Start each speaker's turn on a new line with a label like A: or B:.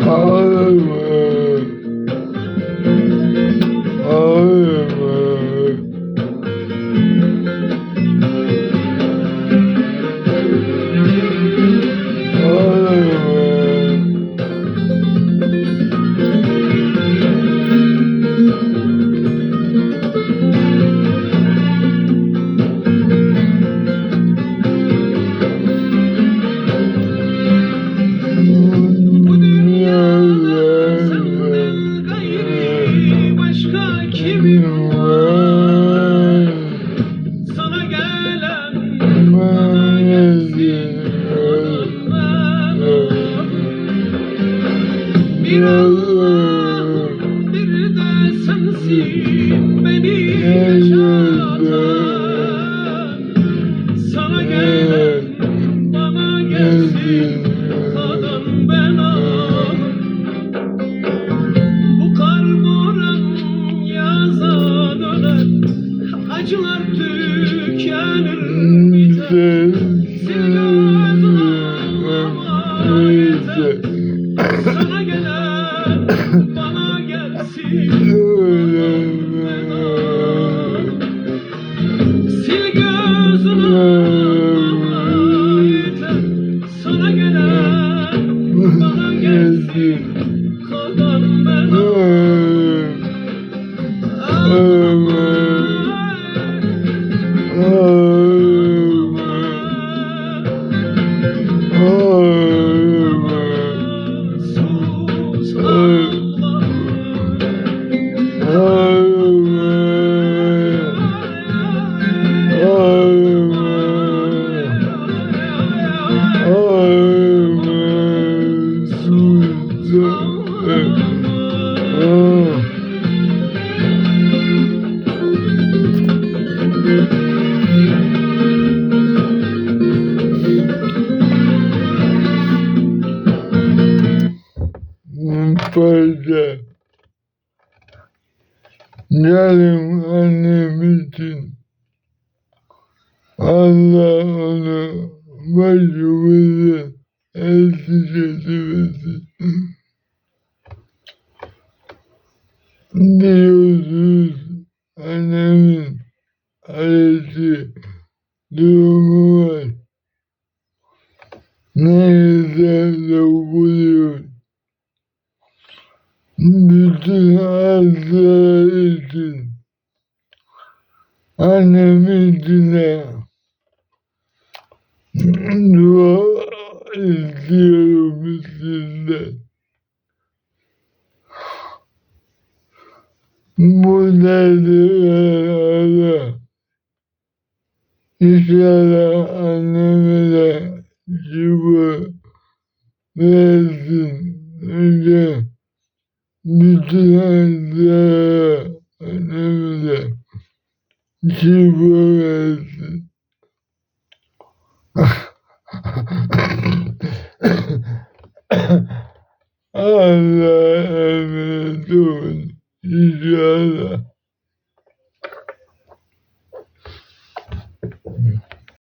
A: Ağlama, ağlama,
B: Bu dünyada senden gayri başka kimim var? Sana gelen bana gelsin, bir Allah, bir de sensin beni yaşatan. Sana gelen bana gelsin, kadın ben ağım. Bu kar boran yaza döner, acılar tükenir biter. Sil gözün ağlama yeter. Sana gelen bana gelsin, ben ağım. Sil gözün ağlama yeter. Sana gelen bana gelsin, kadın ben ağım. Sus ağlama.
A: Fazla yarım annem için Allah onu başımıza eksik etmesin. Biliyorsunuz annemin ailesi durumu var. Neyse de buluyor. Bütün hastalar için, annem için de dua istiyorum sizden. Bu derdi İnşallah anneme de şifa versin. Önce bütün hastalara anneme de şifa versin. Allah'a emanet olun. İnşallah.